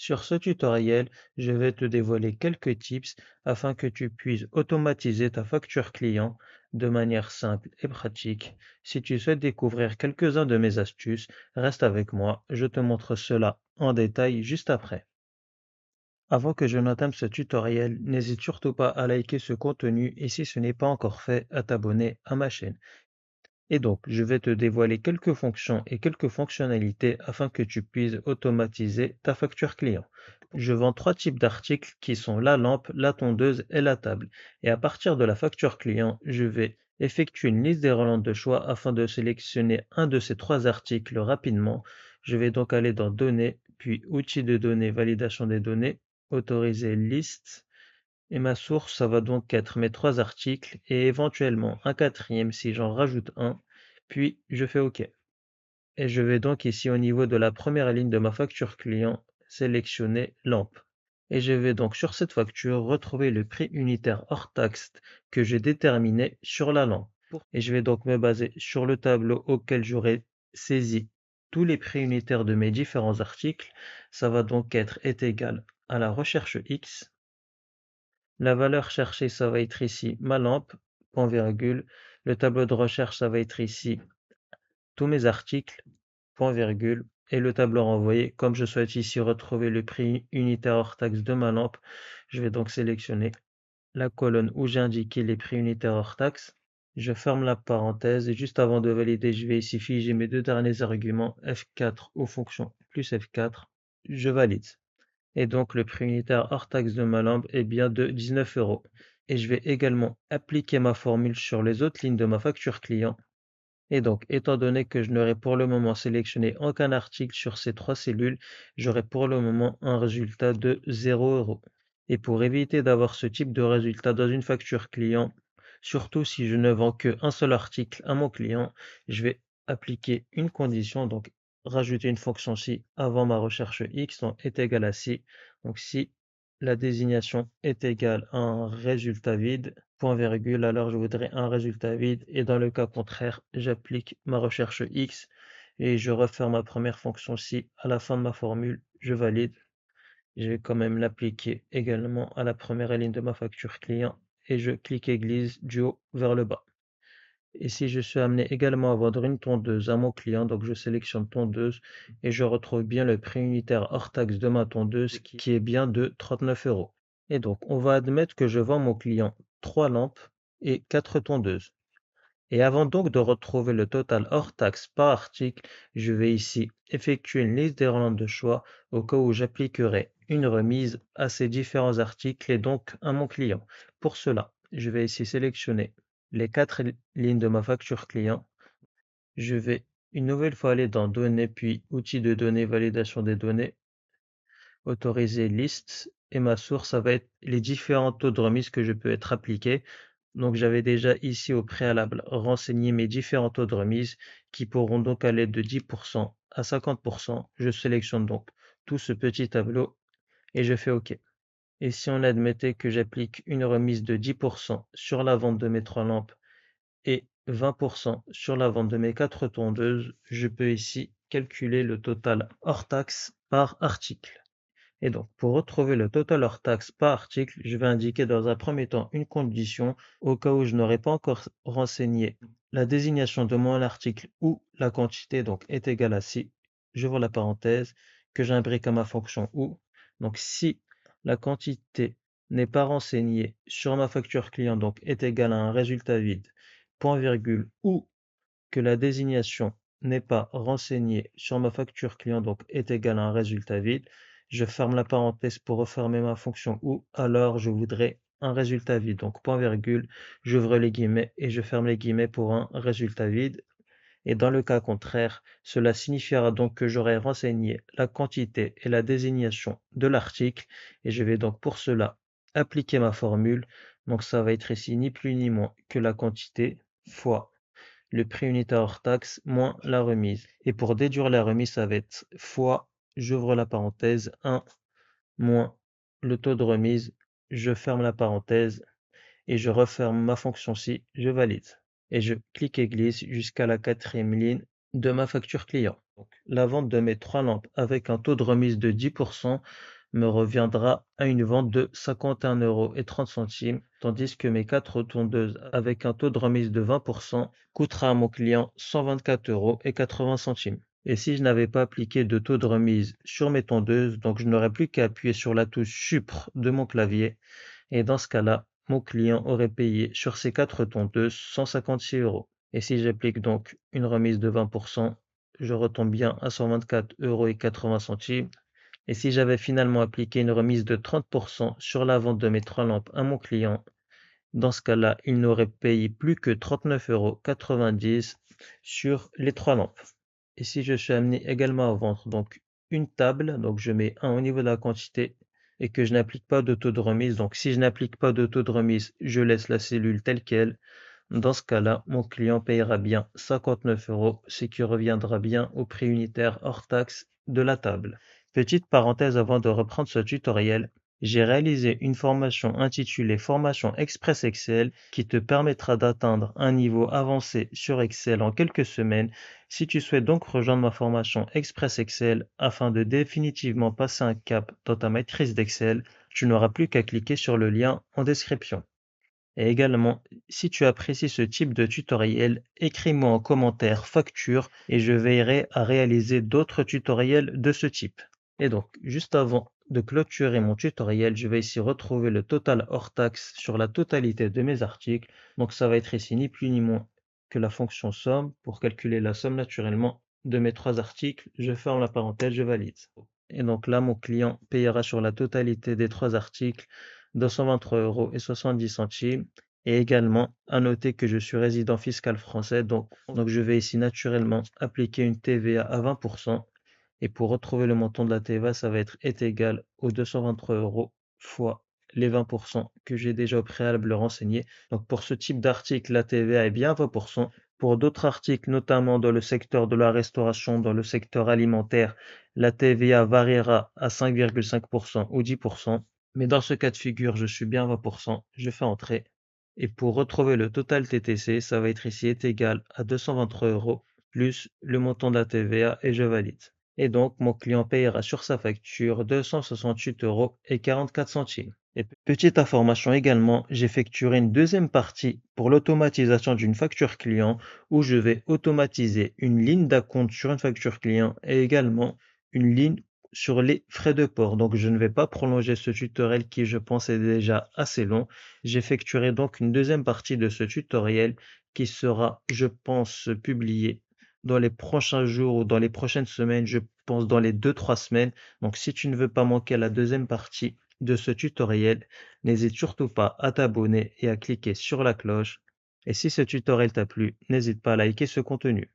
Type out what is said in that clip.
Sur ce tutoriel, je vais te dévoiler quelques tips afin que tu puisses automatiser ta facture client de manière simple et pratique. Si tu souhaites découvrir quelques-uns de mes astuces, reste avec moi, je te montre cela en détail juste après. Avant que je n'entame ce tutoriel, n'hésite surtout pas à liker ce contenu et si ce n'est pas encore fait, à t'abonner à ma chaîne. Et donc, je vais te dévoiler quelques fonctions et quelques fonctionnalités afin que tu puisses automatiser ta facture client. Je vends trois types d'articles qui sont la lampe, la tondeuse et la table. Et à partir de la facture client, je vais effectuer une liste des relents de choix afin de sélectionner un de ces trois articles rapidement. Je vais donc aller dans Données, puis Outils de données, validation des données, autoriser liste. Et ma source, ça va donc être mes trois articles et éventuellement un quatrième si j'en rajoute un, puis je fais OK. Et je vais donc ici au niveau de la première ligne de ma facture client sélectionner lampe. Et je vais donc sur cette facture retrouver le prix unitaire hors taxe que j'ai déterminé sur la lampe. Et je vais donc me baser sur le tableau auquel j'aurai saisi tous les prix unitaires de mes différents articles. Ça va donc être est égal à la recherche X. La valeur cherchée, ça va être ici ma lampe, point virgule. Le tableau de recherche, ça va être ici tous mes articles, point virgule. Et le tableau renvoyé, comme je souhaite ici retrouver le prix unitaire hors taxe de ma lampe, je vais donc sélectionner la colonne où j'ai indiqué les prix unitaires hors taxe. Je ferme la parenthèse et juste avant de valider, je vais ici figer mes deux derniers arguments, F4 ou fonction plus F4. Je valide. Et donc le prix unitaire hors taxe de ma lampe est bien de 19 euros. Et je vais également appliquer ma formule sur les autres lignes de ma facture client. Et donc, étant donné que je n'aurai pour le moment sélectionné aucun article sur ces trois cellules, j'aurai pour le moment un résultat de 0 euros. Et pour éviter d'avoir ce type de résultat dans une facture client, surtout si je ne vends qu'un seul article à mon client, je vais appliquer une condition, donc rajouter une fonction si avant ma recherche X donc, est égal à si. Donc si la désignation est égale à un résultat vide, point virgule, alors je voudrais un résultat vide et dans le cas contraire, j'applique ma recherche X et je referme ma première fonction si à la fin de ma formule, je valide. Je vais quand même l'appliquer également à la première ligne de ma facture client et je clique et glisse du haut vers le bas. Et si je suis amené également à vendre une tondeuse à mon client, donc je sélectionne tondeuse et je retrouve bien le prix unitaire hors taxe de ma tondeuse qui est bien de 39 euros. Et donc, on va admettre que je vends mon client 3 lampes et 4 tondeuses. Et avant donc de retrouver le total hors taxe par article, je vais ici effectuer une liste des relents de choix au cas où j'appliquerai une remise à ces différents articles et donc à mon client. Pour cela, je vais ici sélectionner les quatre lignes de ma facture client. Je vais une nouvelle fois aller dans Données, puis Outils de données, validation des données, autoriser liste et ma source, ça va être les différents taux de remise que je peux être appliqué. Donc j'avais déjà ici au préalable renseigné mes différents taux de remise qui pourront donc aller de 10% à 50%. Je sélectionne donc tout ce petit tableau et je fais OK. Et si on admettait que j'applique une remise de 10% sur la vente de mes trois lampes et 20% sur la vente de mes quatre tondeuses, je peux ici calculer le total hors taxe par article. Et donc, pour retrouver le total hors taxe par article, je vais indiquer dans un premier temps une condition au cas où je n'aurais pas encore renseigné la désignation de mon article ou la quantité donc est égale à si, j'ouvre la parenthèse, que j'imbrique à ma fonction ou. Donc, si la quantité n'est pas renseignée sur ma facture client donc est égale à un résultat vide, point virgule, ou que la désignation n'est pas renseignée sur ma facture client donc est égale à un résultat vide, je ferme la parenthèse pour refermer ma fonction ou alors je voudrais un résultat vide. Donc point virgule, j'ouvre les guillemets et je ferme les guillemets pour un résultat vide. Et dans le cas contraire, cela signifiera donc que j'aurai renseigné la quantité et la désignation de l'article et je vais donc pour cela appliquer ma formule. Donc ça va être ici ni plus ni moins que la quantité fois le prix unitaire hors taxe moins la remise. Et pour déduire la remise, ça va être fois, j'ouvre la parenthèse, 1 moins le taux de remise, je ferme la parenthèse et je referme ma fonction ci, je valide. Et je clique et glisse jusqu'à la quatrième ligne de ma facture client. Donc, la vente de mes trois lampes avec un taux de remise de 10%, me reviendra à une vente de 51,30 €, tandis que mes 4 tondeuses avec un taux de remise de 20% coûtera à mon client 124,80 €. Et si je n'avais pas appliqué de taux de remise sur mes tondeuses, donc je n'aurais plus qu'à appuyer sur la touche Supre de mon clavier, et dans ce cas-là, mon client aurait payé sur ses 4 tondeuses 156 euros. Et si j'applique donc une remise de 20%, je retombe bien à 124,80 €. Et si j'avais finalement appliqué une remise de 30% sur la vente de mes 3 lampes à mon client, dans ce cas-là, il n'aurait payé plus que 39,90 € sur les 3 lampes. Et si je suis amené également à vendre donc une table, donc je mets 1 au niveau de la quantité et que je n'applique pas de taux de remise, donc si je n'applique pas de taux de remise, je laisse la cellule telle quelle. Dans ce cas-là, mon client payera bien 59 euros, ce qui reviendra bien au prix unitaire hors taxe de la table. Petite parenthèse avant de reprendre ce tutoriel, j'ai réalisé une formation intitulée Formation Express Excel qui te permettra d'atteindre un niveau avancé sur Excel en quelques semaines. Si tu souhaites donc rejoindre ma formation Express Excel afin de définitivement passer un cap dans ta maîtrise d'Excel, tu n'auras plus qu'à cliquer sur le lien en description. Et également, si tu apprécies ce type de tutoriel, écris-moi en commentaire facture et je veillerai à réaliser d'autres tutoriels de ce type. Et donc, juste avant de clôturer mon tutoriel, je vais ici retrouver le total hors taxe sur la totalité de mes articles. Donc, ça va être ici ni plus ni moins que la fonction somme pour calculer la somme naturellement de mes 3 articles. Je ferme la parenthèse, je valide. Et donc là, mon client payera sur la totalité des 3 articles 223,70 € et également à noter que je suis résident fiscal français, donc je vais ici naturellement appliquer une TVA à 20%. Et pour retrouver le montant de la TVA, ça va être est égal aux 223 euros fois les 20% que j'ai déjà au préalable renseigné. Donc pour ce type d'article, la TVA est bien à 20%. Pour d'autres articles, notamment dans le secteur de la restauration, dans le secteur alimentaire, la TVA variera à 5,5% ou 10%. Mais dans ce cas de figure, je suis bien à 20%, je fais entrer. Et pour retrouver le total TTC, ça va être ici est égal à 223 euros plus le montant de la TVA et je valide. Et donc, mon client payera sur sa facture 268,44 €. Et petite information également, j'effectuerai une deuxième partie pour l'automatisation d'une facture client où je vais automatiser une ligne d'acompte sur une facture client et également une ligne sur les frais de port. Donc, je ne vais pas prolonger ce tutoriel qui, je pense, est déjà assez long. J'effectuerai donc une deuxième partie de ce tutoriel qui sera, je pense, publié dans les prochains jours ou dans les prochaines semaines, je pense dans les 2-3 semaines. Donc, si tu ne veux pas manquer la deuxième partie de ce tutoriel, n'hésite surtout pas à t'abonner et à cliquer sur la cloche. Et si ce tutoriel t'a plu, n'hésite pas à liker ce contenu.